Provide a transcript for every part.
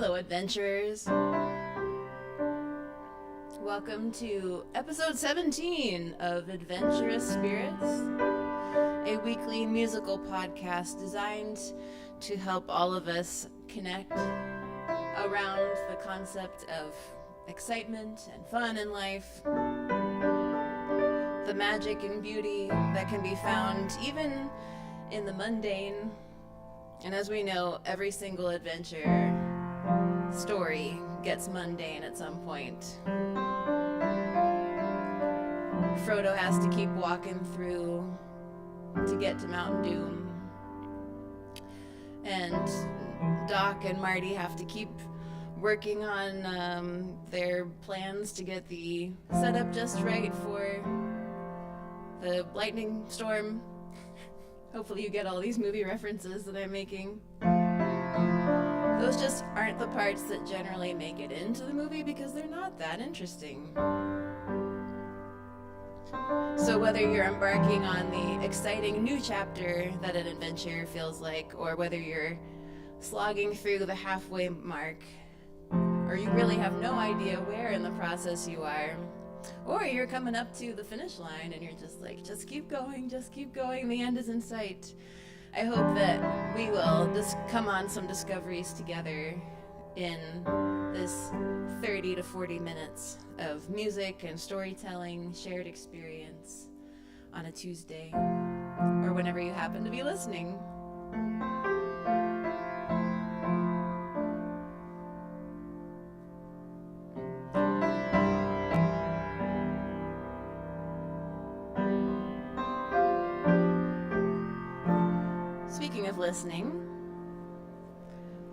Hello, adventurers. Welcome to episode 17 of Adventurous Spirits, a weekly musical podcast designed to help all of us connect around the concept of excitement and fun in life, the magic and beauty that can be found even in the mundane. And as we know, every single adventure story gets mundane at some point. Frodo has to keep walking through to get to Mount Doom. And Doc and Marty have to keep working on their plans to get the setup just right for the lightning storm. Hopefully you get all these movie references that I'm making. Those just aren't the parts that generally make it into the movie because they're not that interesting. So whether you're embarking on the exciting new chapter that an adventure feels like, or whether you're slogging through the halfway mark, or you really have no idea where in the process you are, or you're coming up to the finish line and you're just like, just keep going, the end is in sight. I hope that we will just come on some discoveries together in this 30 to 40 minutes of music and storytelling, shared experience on a Tuesday, or whenever you happen to be listening. Speaking of listening,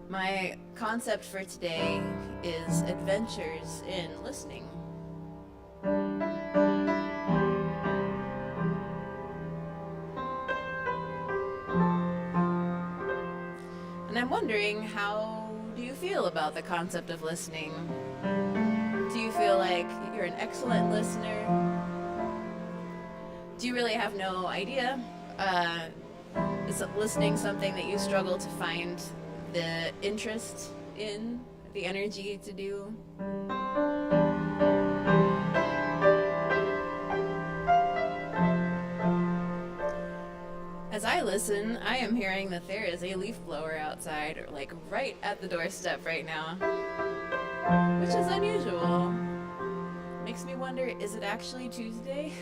my concept for today is adventures in listening. And I'm wondering, how do you feel about the concept of listening? Do you feel like you're an excellent listener? Do you really have no idea? Is listening something that you struggle to find the interest in, the energy to do? As I listen, I am hearing that there is a leaf blower outside, like right at the doorstep right now, which is unusual. Makes me wonder, is it actually Tuesday?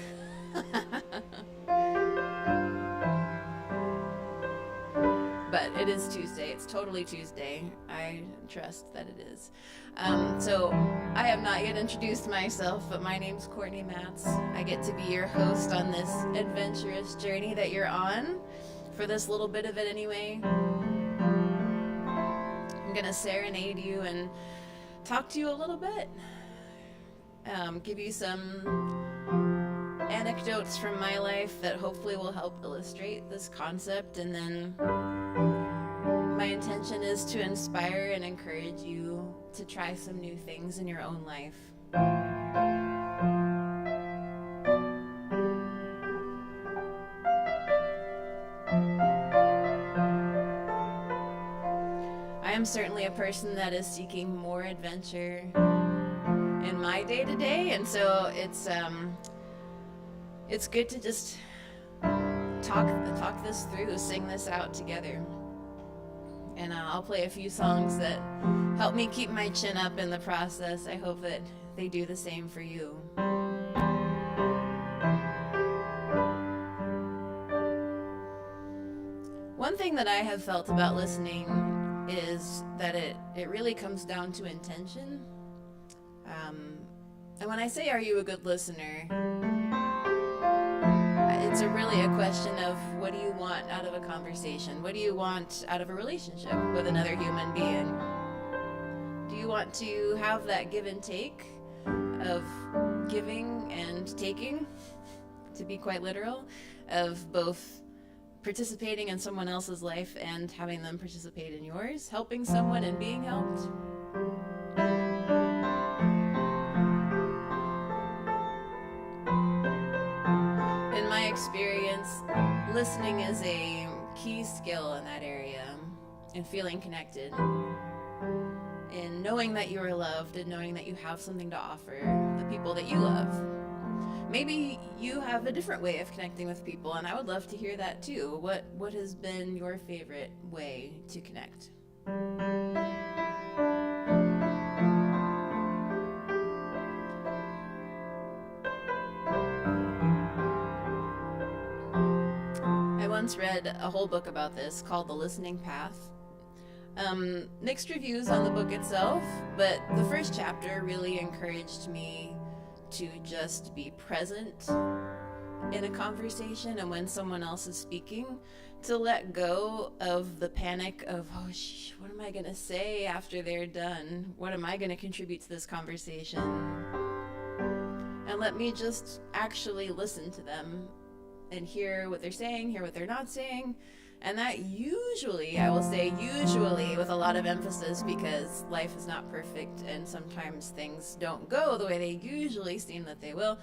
But it is Tuesday. It's totally Tuesday. I trust that it is. So I have not yet introduced myself, but my name's Cortney Matz. I get to be your host on this adventurous journey that you're on, for this little bit of it anyway. I'm gonna serenade you and talk to you a little bit. Give you some anecdotes from my life that hopefully will help illustrate this concept, and then my intention is to inspire and encourage you to try some new things in your own life. I am certainly a person that is seeking more adventure in my day-to-day, and so it's good to just talk this through, sing this out together. And I'll play a few songs that help me keep my chin up in the process. I hope that they do the same for you. One thing that I have felt about listening is that it really comes down to intention. And when I say, are you a good listener, it's really a question of, what do you want out of a conversation? What do you want out of a relationship with another human being? Do you want to have that give and take of giving and taking, to be quite literal, of both participating in someone else's life and having them participate in yours, helping someone and being helped? In my experience, listening is a key skill in that area, in feeling connected, in knowing that you are loved and knowing that you have something to offer the people that you love. Maybe you have a different way of connecting with people, and I would love to hear that too. What has been your favorite way to connect? I once read a whole book about this called The Listening Path. Mixed reviews on the book itself, but the first chapter really encouraged me to just be present in a conversation, and when someone else is speaking, to let go of the panic of, what am I going to say after they're done? What am I going to contribute to this conversation? And let me just actually listen to them and hear what they're saying, hear what they're not saying. And that usually, I will say usually with a lot of emphasis, because life is not perfect and sometimes things don't go the way they usually seem that they will.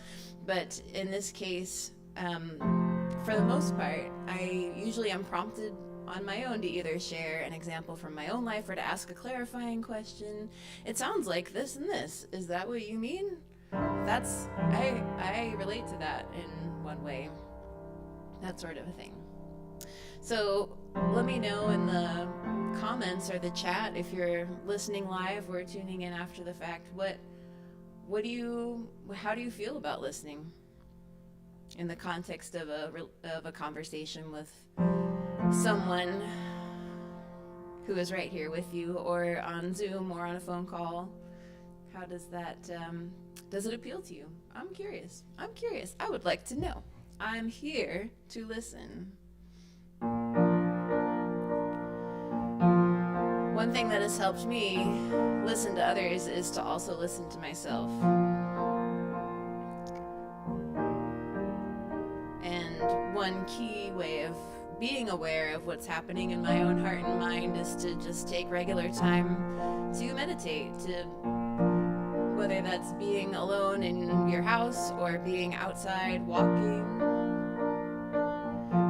But in this case, for the most part, I usually am prompted on my own to either share an example from my own life or to ask a clarifying question. It sounds like this and this. Is that what you mean? I relate to that in one way. That sort of a thing. So let me know in the comments or the chat if you're listening live or tuning in after the fact. How do you feel about listening in the context of a conversation with someone who is right here with you, or on Zoom, or on a phone call? How does that does it appeal to you? I'm curious. I would like to know. I'm here to listen. One thing that has helped me listen to others is to also listen to myself. And one key way of being aware of what's happening in my own heart and mind is to just take regular time to meditate, whether that's being alone in your house or being outside walking,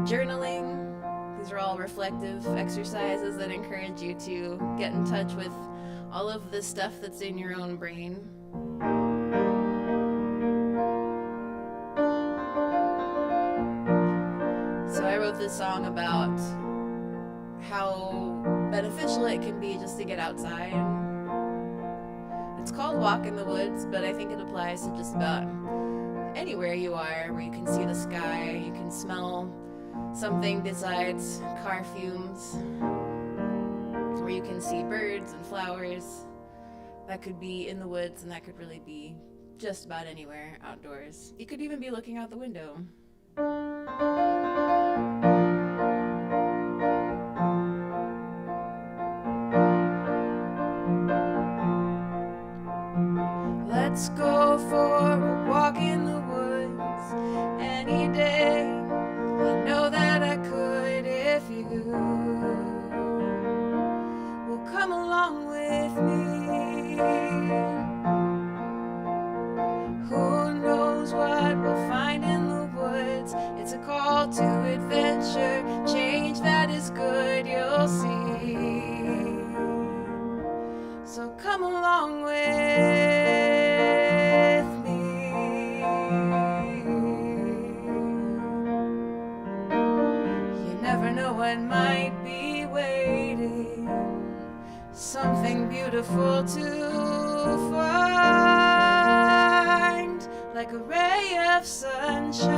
journaling. These are all reflective exercises that encourage you to get in touch with all of the stuff that's in your own brain. So I wrote this song about how beneficial it can be just to get outside. It's called Walk in the Woods, but I think it applies to just about anywhere you are where you can see the sky, you can smell something besides car fumes, where you can see birds and flowers. That could be in the woods, and that could really be just about anywhere outdoors. You could even be looking out the window. Let's go for a walk in the woods any day. I know that I could if you will come along with me. Who knows what we'll find in the woods? It's a call to adventure, change that is good, you'll see. So come along with what might be waiting, something beautiful to find, like a ray of sunshine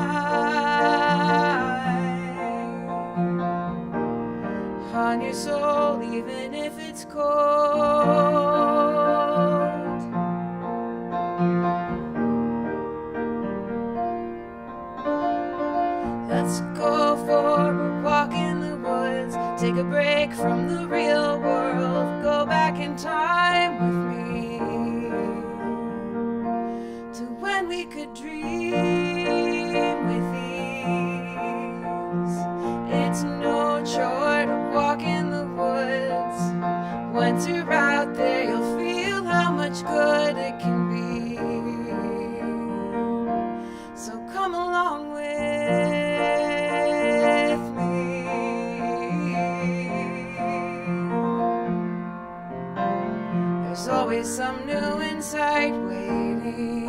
on your soul, even if it's cold. Let's go for a walk in the woods, take a break from the real world, go back in time with me to when we could dream with ease. It's no chore to walk in the woods. Once you're out there, you'll feel how much good it can be. So come along with There's always some new insight waiting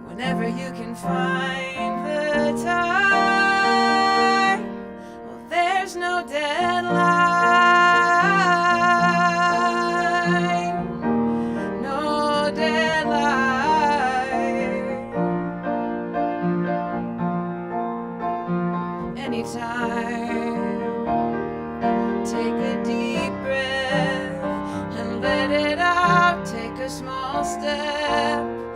whenever you can find the time. Well, there's no deadline, no deadline. Anytime, take a deep breath and let it out. Take a small step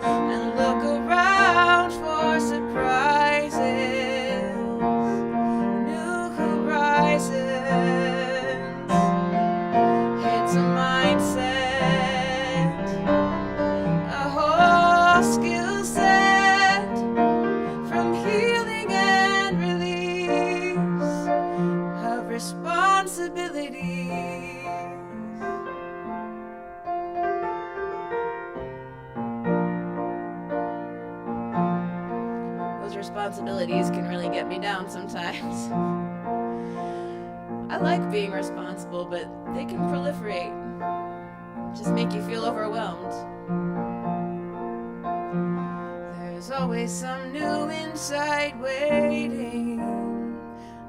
and look around for surprises, new horizons. It's a mindset, a whole skill set, from healing and release of responsibilities. Those responsibilities can really get me down sometimes. I like being responsible, but they can proliferate, just make you feel overwhelmed. There's always some new insight waiting,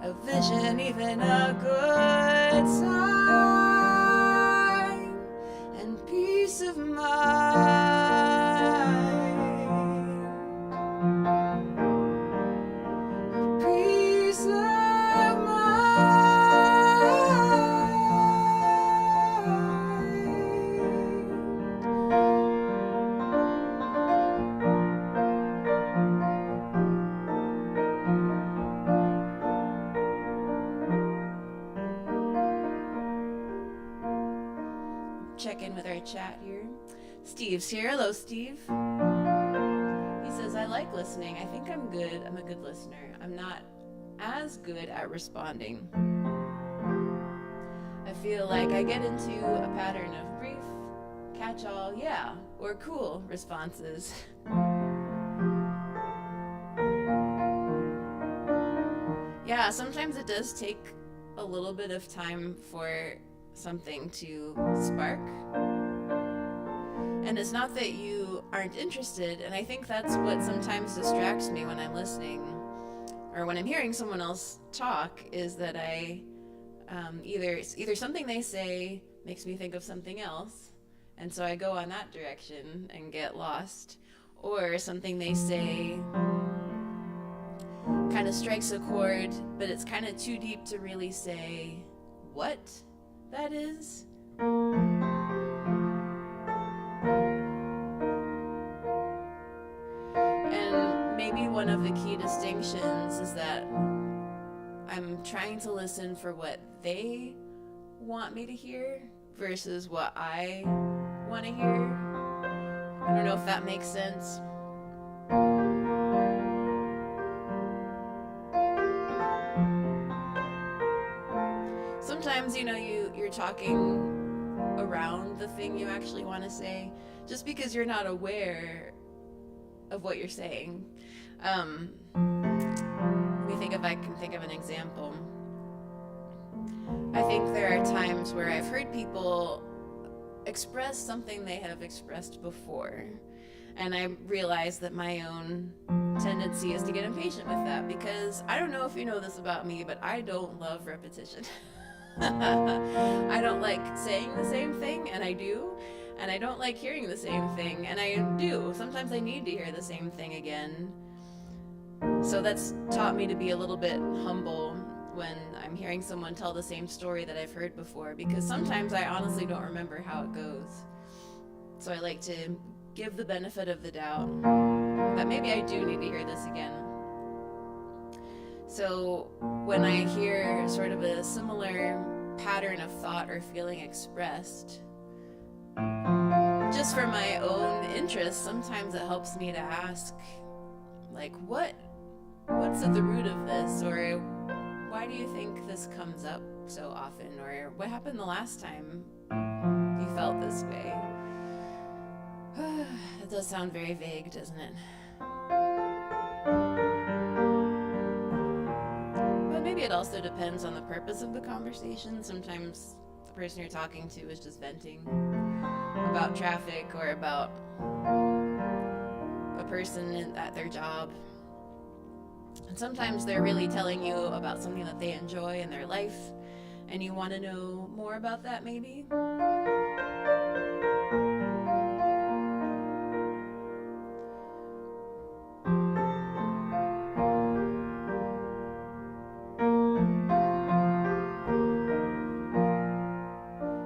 a vision, even a good sign, and peace of mind. Peace of check in with our chat here. Steve's here. Hello, Steve. He says, I like listening. I think I'm good. I'm a good listener. I'm not as good at responding. I feel like I get into a pattern of brief, catch-all, yeah, or cool responses. Yeah, sometimes it does take a little bit of time for something to spark. And it's not that you aren't interested, and I think that's what sometimes distracts me when I'm listening or when I'm hearing someone else talk, is that I either something they say makes me think of something else, and so I go on that direction and get lost, or something they say kind of strikes a chord, but it's kind of too deep to really say what that is. And maybe one of the key distinctions is that I'm trying to listen for what they want me to hear versus what I want to hear. I don't know if that makes sense. Sometimes, you're talking around the thing you actually want to say, just because you're not aware of what you're saying. Let me think if I can think of an example. I think there are times where I've heard people express something they have expressed before, and I realize that my own tendency is to get impatient with that, because I don't know if you know this about me, but I don't love repetition. I don't like saying the same thing, and I do, and I don't like hearing the same thing, and I do. Sometimes I need to hear the same thing again. So that's taught me to be a little bit humble when I'm hearing someone tell the same story that I've heard before, because sometimes I honestly don't remember how it goes. So I like to give the benefit of the doubt that maybe I do need to hear this again. So when I hear sort of a similar pattern of thought or feeling expressed, just for my own interest, sometimes it helps me to ask, like, what's at the root of this? Or why do you think this comes up so often? Or what happened the last time you felt this way? That does sound very vague, doesn't it? Maybe it also depends on the purpose of the conversation. Sometimes the person you're talking to is just venting. about traffic or about a person at their job. And sometimes they're really telling you about something that they enjoy in their life, and you want to know more about that maybe.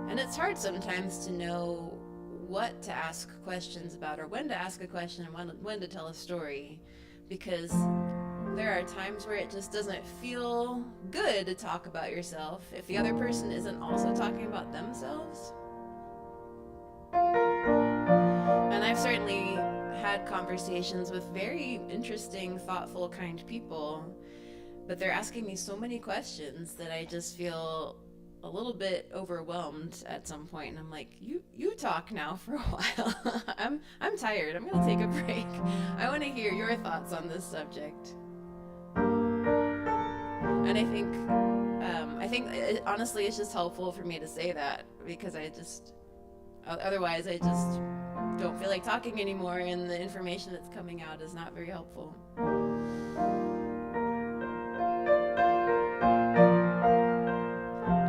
And it's hard sometimes to know what to ask questions about, or when to ask a question and when to tell a story, because there are times where it just doesn't feel good to talk about yourself if the other person isn't also talking about themselves. And I've certainly had conversations with very interesting, thoughtful, kind people, but they're asking me so many questions that I just feel a little bit overwhelmed at some point, and I'm like, you talk now for a while. I'm tired. I'm gonna take a break. I want to hear your thoughts on this subject. And I think honestly, it's just helpful for me to say that, because otherwise I just don't feel like talking anymore, and the information that's coming out is not very helpful.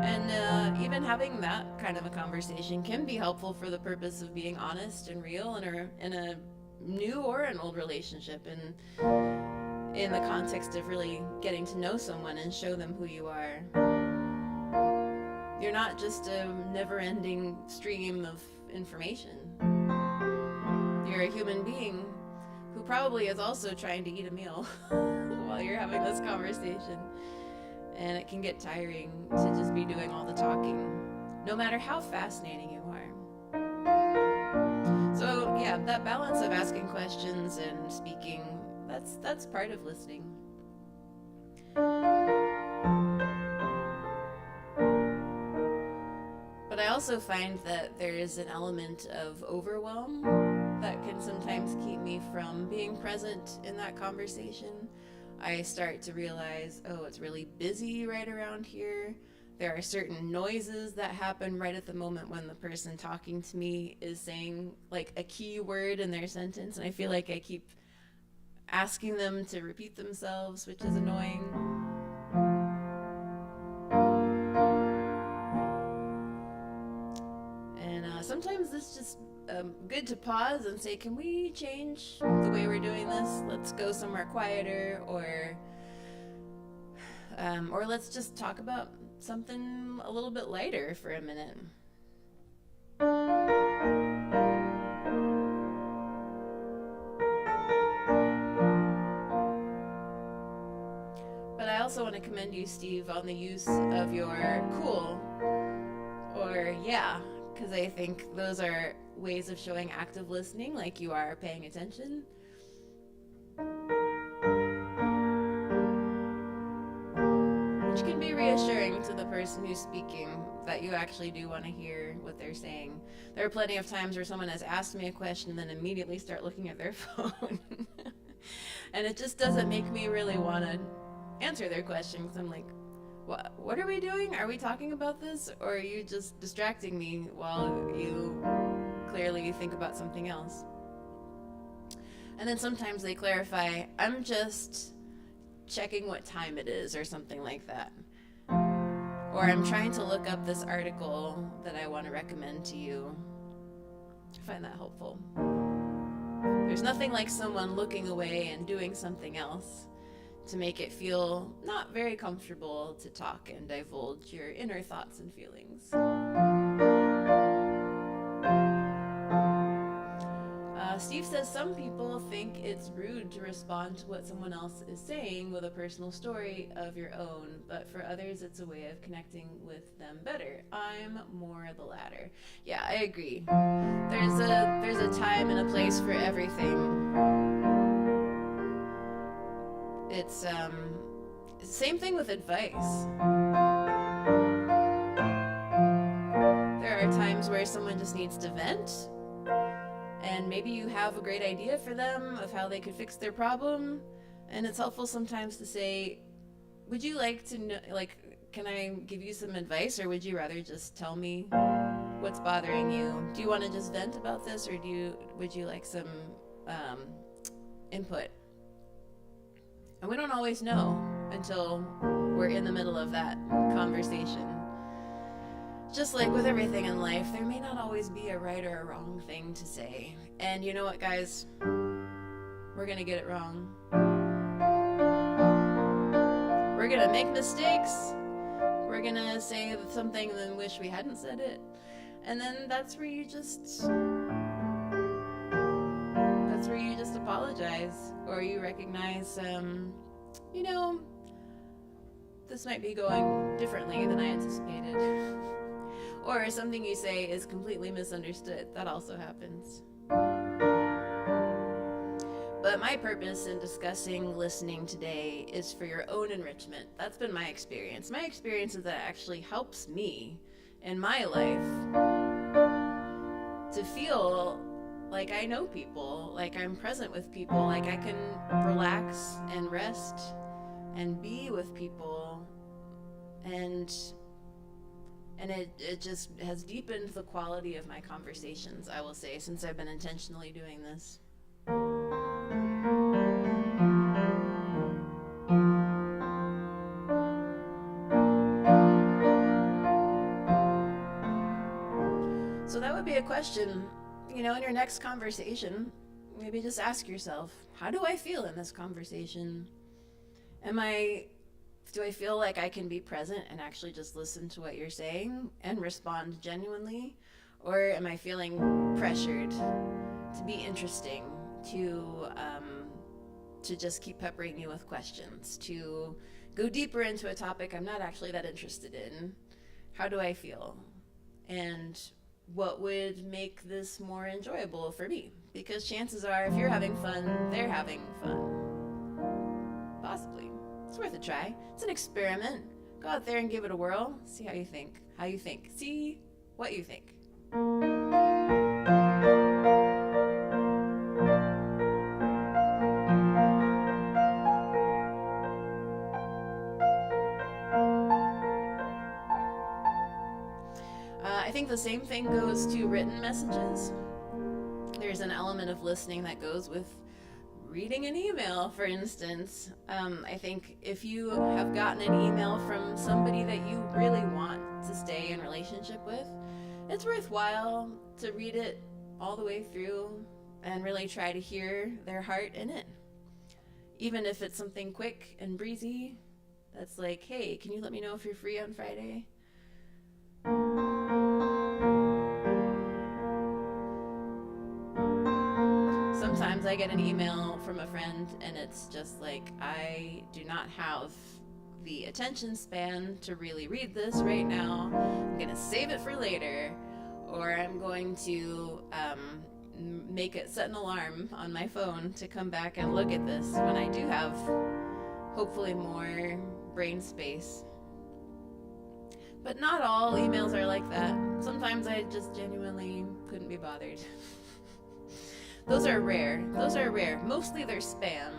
And even having that kind of a conversation can be helpful for the purpose of being honest and real in a new or an old relationship, and in the context of really getting to know someone and show them who you are. You're not just a never-ending stream of information. You're a human being who probably is also trying to eat a meal while you're having this conversation. And it can get tiring to just be doing all the talking, no matter how fascinating you are. So yeah, that balance of asking questions and speaking, that's part of listening. But I also find that there is an element of overwhelm that can sometimes keep me from being present in that conversation. I start to realize, oh, it's really busy right around here. There are certain noises that happen right at the moment when the person talking to me is saying like a key word in their sentence, and I feel like I keep asking them to repeat themselves, which is annoying. And sometimes it's just good to pause and say, can we change the way we're doing this? Let's go somewhere quieter, or let's just talk about something a little bit lighter for a minute. But I also want to commend you, Steve, on the use of your cool or yeah, because I think those are ways of showing active listening, like you are paying attention. Which can be reassuring to the person who's speaking, that you actually do want to hear what they're saying. There are plenty of times where someone has asked me a question and then immediately start looking at their phone. And it just doesn't make me really want to answer their question, because I'm like, what are we doing? Are we talking about this? Or are you just distracting me while you clearly think about something else? And then sometimes they clarify, I'm just checking what time it is, or something like that. Or I'm trying to look up this article that I want to recommend to you. I find that helpful. There's nothing like someone looking away and doing something else to make it feel not very comfortable to talk and divulge your inner thoughts and feelings. Steve says some people think it's rude to respond to what someone else is saying with a personal story of your own, but for others it's a way of connecting with them better. I'm more the latter. Yeah, I agree. There's a time and a place for everything. It's same thing with advice. There are times where someone just needs to vent, and maybe you have a great idea for them of how they could fix their problem, and it's helpful sometimes to say, would you like to know, like, can I give you some advice, or would you rather just tell me what's bothering you? Do you want to just vent about this, or would you like some input? And we don't always know until we're in the middle of that conversation. Just like with everything in life, there may not always be a right or a wrong thing to say. And you know what, guys? We're gonna get it wrong. We're gonna make mistakes. We're gonna say something and then wish we hadn't said it. And then that's where you just apologize, or you recognize, this might be going differently than I anticipated. Or something you say is completely misunderstood. That also happens. But my purpose in discussing listening today is for your own enrichment. That's been my experience. My experience is that it actually helps me in my life to feel like I know people, like I'm present with people, like I can relax and rest and be with people, and it just has deepened the quality of my conversations, I will say, since I've been intentionally doing this. So that would be a question, in your next conversation. Maybe just ask yourself, how do I feel in this conversation? Do I feel like I can be present and actually just listen to what you're saying and respond genuinely? Or am I feeling pressured to be interesting, to just keep peppering you with questions, to go deeper into a topic I'm not actually that interested in? How do I feel? And what would make this more enjoyable for me? Because chances are, if you're having fun, they're having fun. Possibly. It's worth a try. It's an experiment. Go out there and give it a whirl. See how you think. See what you think. I think the same thing goes to written messages. There's an element of listening that goes with reading an email, for instance. I think if you have gotten an email from somebody that you really want to stay in relationship with, it's worthwhile to read it all the way through and really try to hear their heart in it. Even if it's something quick and breezy, that's like, hey, can you let me know if you're free on Friday? Sometimes I get an email from a friend and it's just like, I do not have the attention span to really read this right now. I'm going to save it for later, or I'm going to set an alarm on my phone to come back and look at this when I do have hopefully more brain space. But not all emails are like that. Sometimes I just genuinely couldn't be bothered. Those are rare. Mostly they're spam.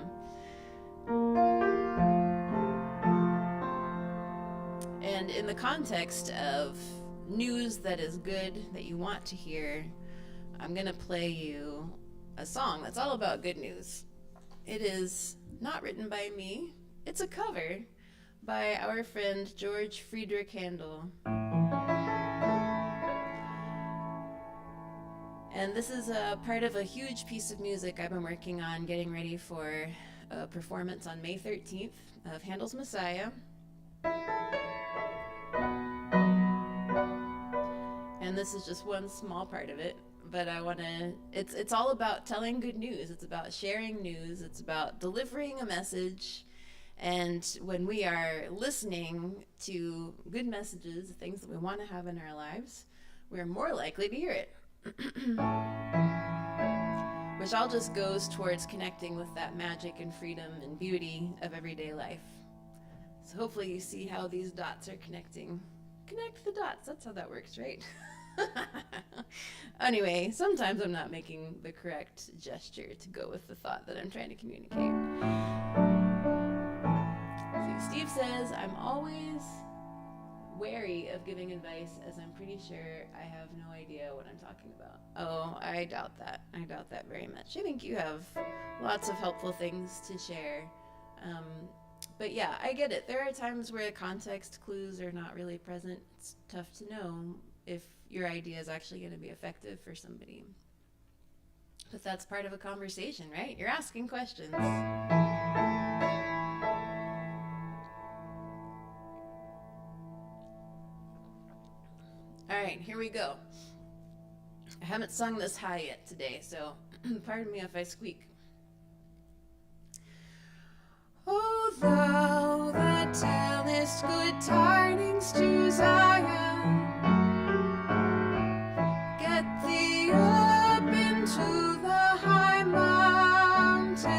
And in the context of news that is good, that you want to hear, I'm going to play you a song that's all about good news. It is not written by me. It's a cover by our friend George Friedrich Handel. And this is a part of a huge piece of music I've been working on, getting ready for a performance on May 13th of Handel's Messiah. And this is just one small part of it, but it's all about telling good news. It's about sharing news. It's about delivering a message. And when we are listening to good messages, things that we want to have in our lives, we're more likely to hear it. Which all just goes towards connecting with that magic and freedom and beauty of everyday life. So hopefully you see how these dots are connecting. Connect the dots, that's how that works, right? Anyway, sometimes I'm not making the correct gesture to go with the thought that I'm trying to communicate. See, Steve says, I'm always wary of giving advice, as I'm pretty sure I have no idea what I'm talking about. Oh, I doubt that. I doubt that very much. I think you have lots of helpful things to share. But yeah, I get it. There are times where context clues are not really present. It's tough to know if your idea is actually going to be effective for somebody. But that's part of a conversation, right? You're asking questions. All right, here we go. I haven't sung this high yet today, so pardon me if I squeak. O thou that tellest good tidings to Zion, get thee up into the high mountain.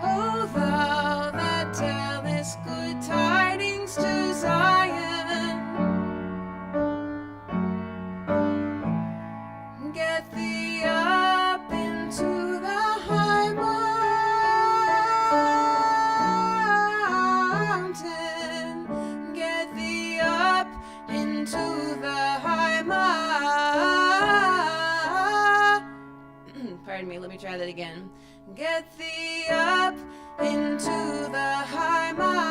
O thou that tellest good tidings to Zion, get thee up into the high mountain. Get thee up into the high mountain. Pardon me, let me try that again. Get thee up into the high mountain.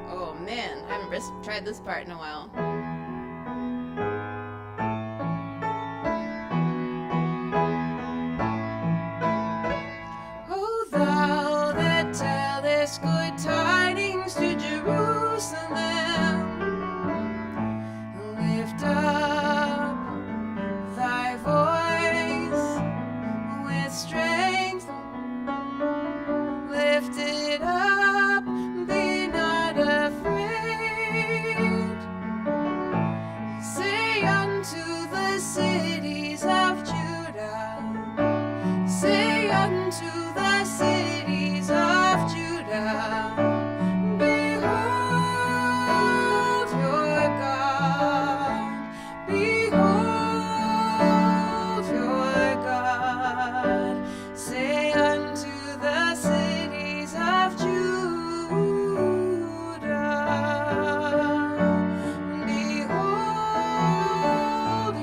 Oh man, I haven't tried this part in a while. O thou that tellest good tidings to Jerusalem, lift up thy voice with strength, lift it up, be not afraid. Say unto the cities of Judah, say unto the cities of Judah, behold your God, behold your God. Say unto the cities of Judah, behold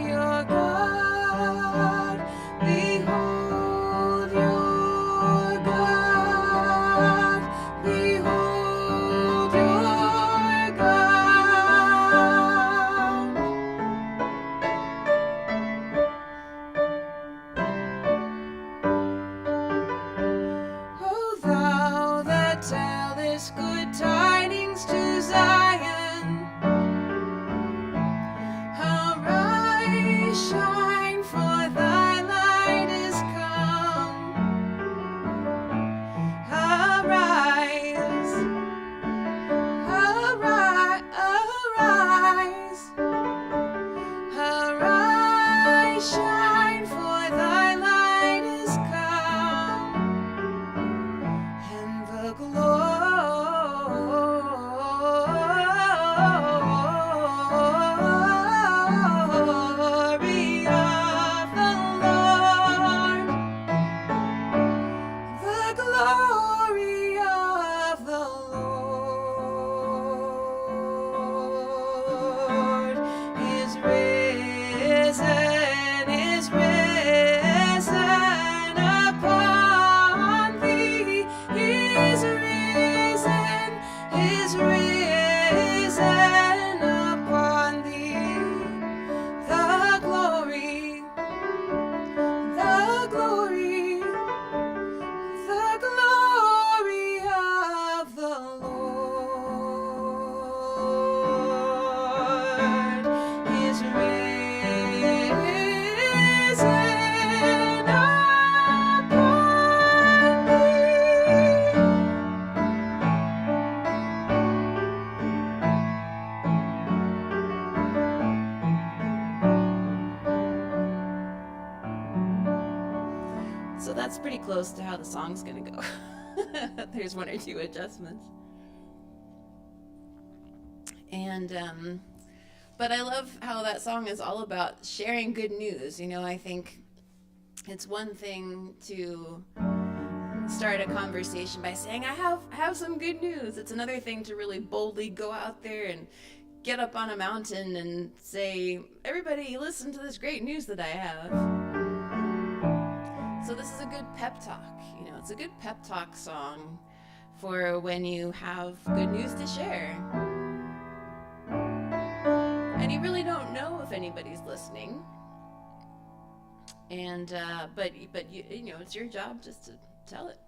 your God, behold your God, behold your God. O thou that tellest good tidings to Zion, arise, shine, for thy light is come. Arise, arise, arise, arise, shine, for thy light is come, and the glory of the Lord, the glory of the Lord is risen upon thee, is risen upon thee. The glory, the glory, the glory of the Lord is risen upon thee. So that's pretty close to how the song's gonna go. there's one or two adjustments. And but I love how that song is all about sharing good news. I think it's one thing to start a conversation by saying, I have some good news. It's another thing to really boldly go out there and get up on a mountain and say, everybody, listen to this great news that I have. So this is a good pep talk. It's a good pep talk song for when you have good news to share. And you really don't know if anybody's listening. And but it's your job just to tell it.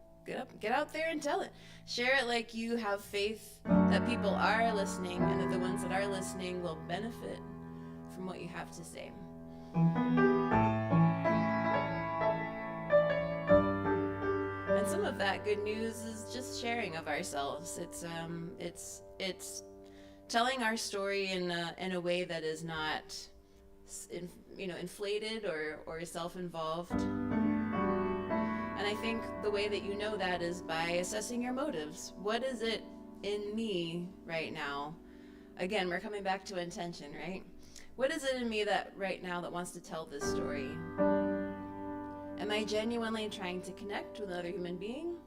Get out there and tell it. Share it like you have faith that people are listening, and that the ones that are listening will benefit from what you have to say. And some of that good news is just sharing of ourselves. It's telling our story in a way that is not inflated or self-involved. And I think the way that you know that is by assessing your motives. What is it in me right now? Again, we're coming back to intention, right? What is it in me that right now that wants to tell this story? Am I genuinely trying to connect with another human being?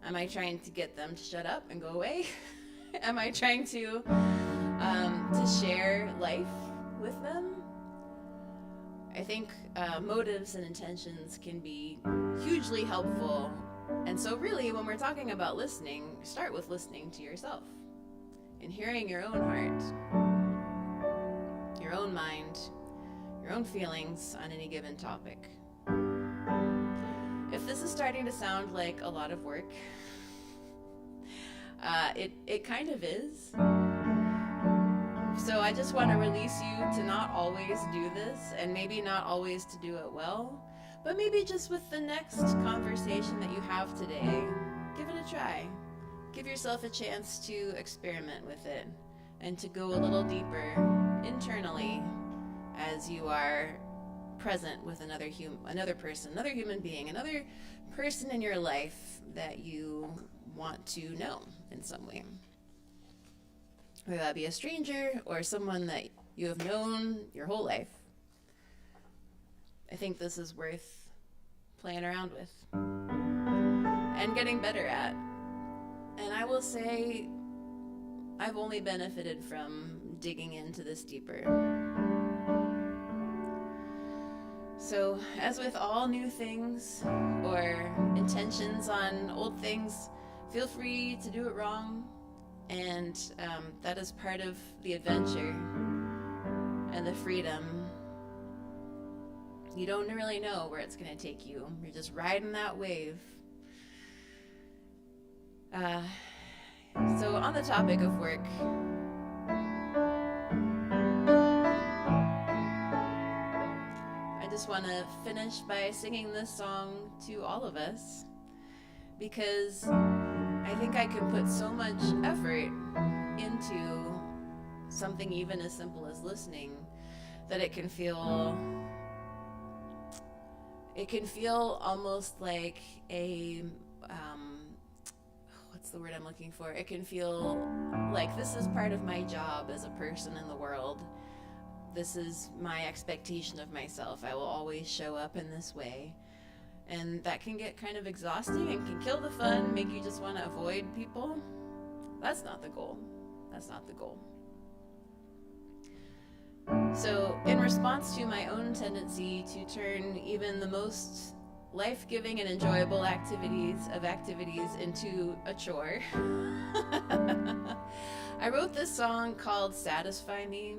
Am I trying to get them to shut up and go away? Am I trying to share life with them? I think motives and intentions can be hugely helpful. And so really, when we're talking about listening, start with listening to yourself and hearing your own heart, your own mind, your own feelings on any given topic. If this is starting to sound like a lot of work, it kind of is. So I just want to release you to not always do this, and maybe not always to do it well, but maybe just with the next conversation that you have today, give it a try. Give yourself a chance to experiment with it and to go a little deeper internally as you are present with another person, another human being, another person in your life that you want to know in some way. Whether that be a stranger or someone that you have known your whole life. I think this is worth playing around with and getting better at. And I will say, I've only benefited from digging into this deeper. So, as with all new things or intentions on old things, feel free to do it wrong. And that is part of the adventure and the freedom. You don't really know where it's going to take you. You're just riding that wave. So on the topic of work, I just want to finish by singing this song to all of us, because I think I can put so much effort into something even as simple as listening that it can feel almost like a what's the word I'm looking for? It can feel like this is part of my job as a person in the world. This is my expectation of myself. I will always show up in this way. And that can get kind of exhausting and can kill the fun, make you just want to avoid people. That's not the goal. That's not the goal. So, in response to my own tendency to turn even the most life-giving and enjoyable activities into a chore, I wrote this song called Satisfy Me.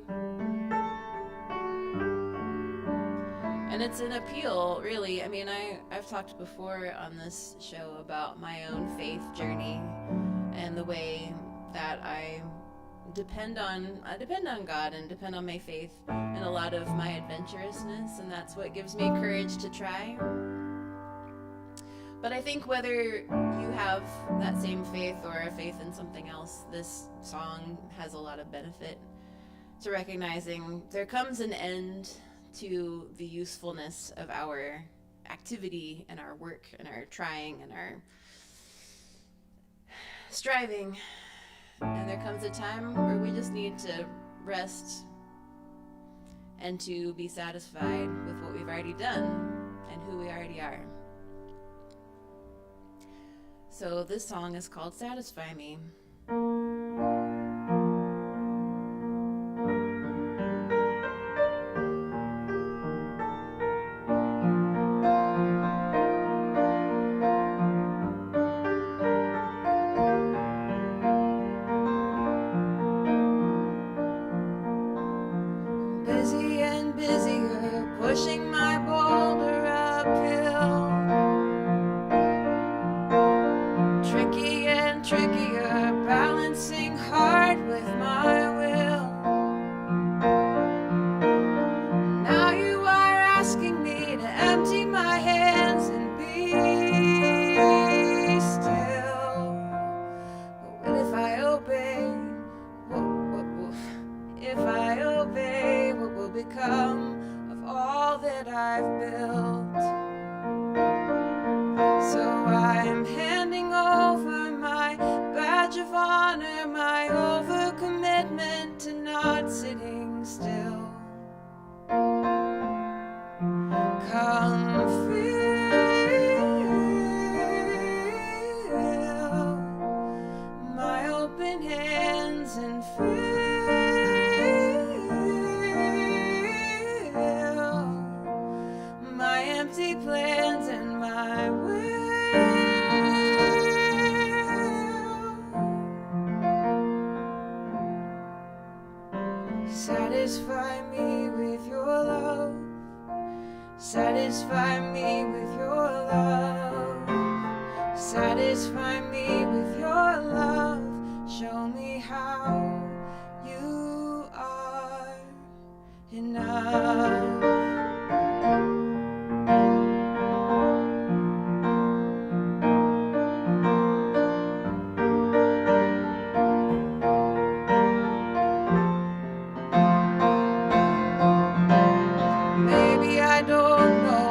And it's an appeal, really. I mean, I've talked before on this show about my own faith journey and the way that I depend on God and depend on my faith and a lot of my adventurousness, and that's what gives me courage to try. But I think whether you have that same faith or a faith in something else, this song has a lot of benefit to recognizing there comes an end to the usefulness of our activity and our work and our trying and our striving, and there comes a time where we just need to rest and to be satisfied with what we've already done and who we already are. So this song is called Satisfy Me. Busy and busier, pushing my boulder uphill. Tricky and trickier, balancing hard with my will. Now you are asking me to empty my hands and be still. But if I obey, if I obey, what will become of all that I've built? So I'm handing over my badge of honor, my overcommitment to not sitting still. Come feel my open hands and feel my empty plans and my will. Satisfy me with your love. Satisfy me with your love. Satisfy me with your love. Show me how you are enough.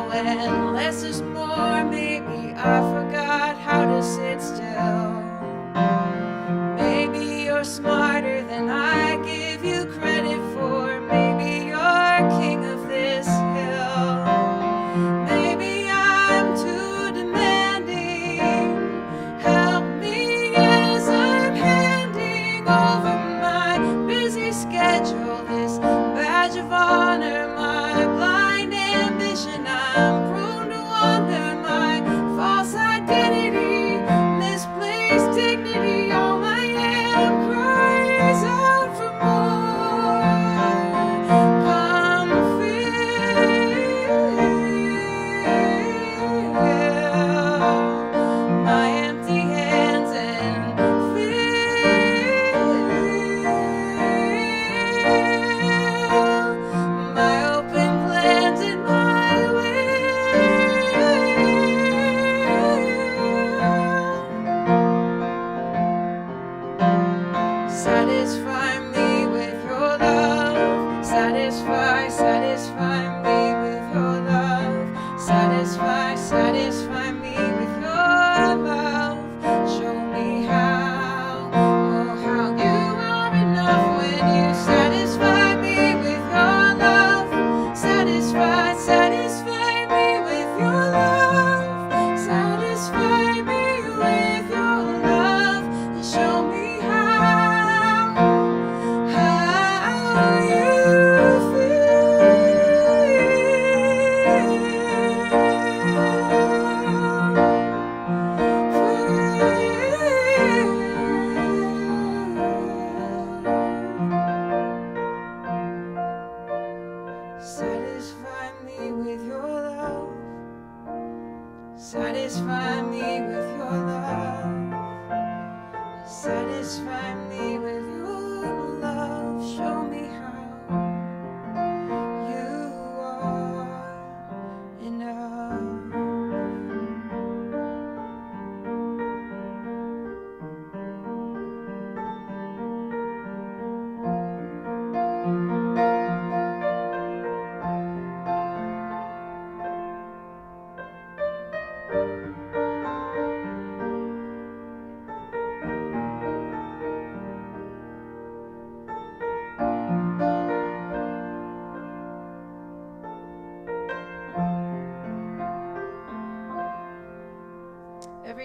Unless there's more, maybe I forgot how to sit still. Maybe you're smarter than I give you credit for. Maybe you're king of this hill. Maybe I'm too demanding. Help me as I'm handing over my busy schedule, this badge of honor, my blind ambition. I'm prone to wonder my false identity, misplaced dignity. All I am cries out for more. Come fill my empty hands and fill my open plans and my satisfy me with your love. Satisfy me with your love. Satisfy me with your love. Show me how, oh, how you are enough when you satisfy me with your love. Satisfy me with your love. Satisfy me with your love. And show me how you satisfy me with your love. Satisfy me with your love. Satisfy me with your love. Show me how you are enough.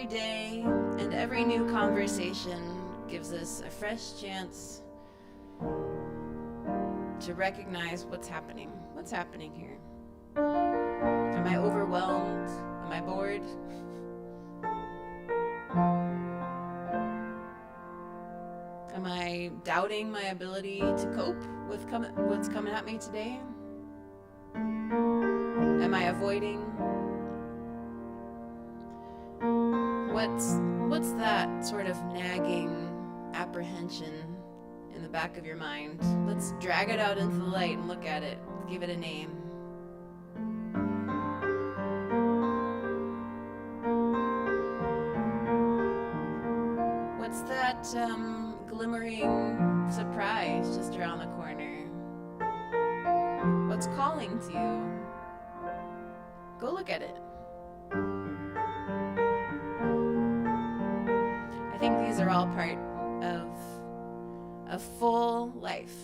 every day and every new conversation gives us a fresh chance to recognize what's happening. What's happening here? Am I overwhelmed? Am I bored? Am I doubting my ability to cope with what's coming at me today? Am I avoiding? What's that sort of nagging apprehension in the back of your mind? Let's drag it out into the light and look at it. Give it a name. What's that glimmering surprise just around the corner? What's calling to you? Go look at it. I think these are all part of a full life.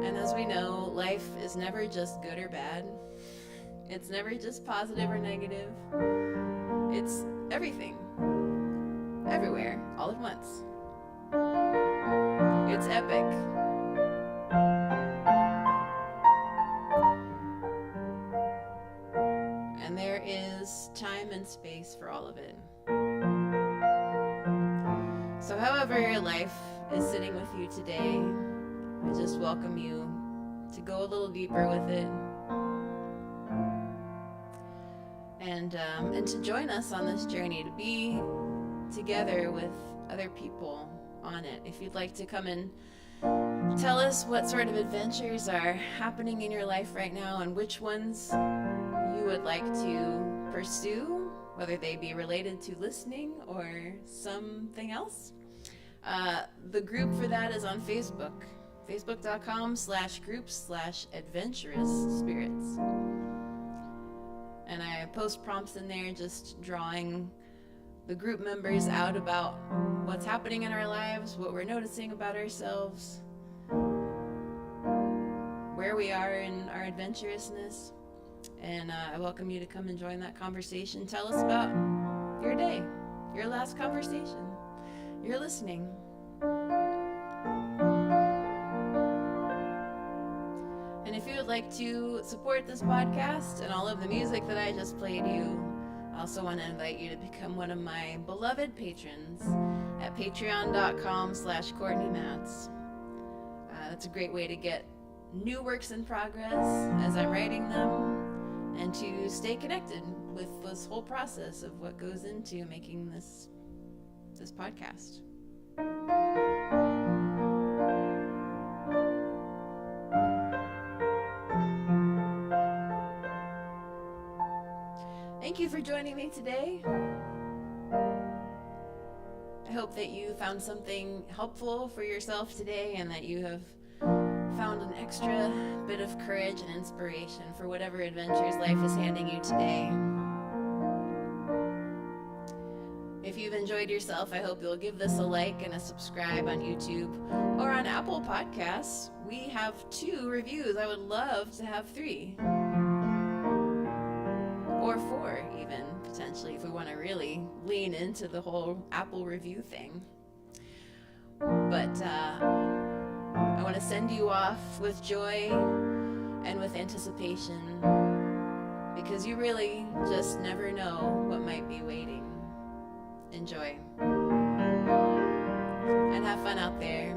And as we know, life is never just good or bad. It's never just positive or negative. It's everything. Everywhere, all at once. It's epic. And there is time and space for all of it. So however your life is sitting with you today, I just welcome you to go a little deeper with it. And to join us on this journey, to be together with other people on it. If you'd like to come and tell us what sort of adventures are happening in your life right now and which ones you would like to pursue, whether they be related to listening or something else. The group for that is on Facebook, facebook.com/groups/adventurous spirits. And I post prompts in there just drawing the group members out about what's happening in our lives, what we're noticing about ourselves, where we are in our adventurousness. And I welcome you to come and join that conversation. Tell us about your day, your last conversation, your listening. And if you would like to support this podcast and all of the music that I just played you, I also want to invite you to become one of my beloved patrons at patreon.com/Cortney Matz. That's a great way to get new works in progress as I'm writing them and to stay connected with this whole process of what goes into making this podcast. Thank you for joining me today. I hope that you found something helpful for yourself today and that you have found an extra bit of courage and inspiration for whatever adventures life is handing you today. If you've enjoyed yourself, I hope you'll give this a like and a subscribe on YouTube or on Apple Podcasts. We have 2 reviews. I would love to have 3. Or 4 even, potentially, if we want to really lean into the whole Apple review thing. But I want to send you off with joy and with anticipation, because you really just never know what might be waiting. Enjoy. And have fun out there.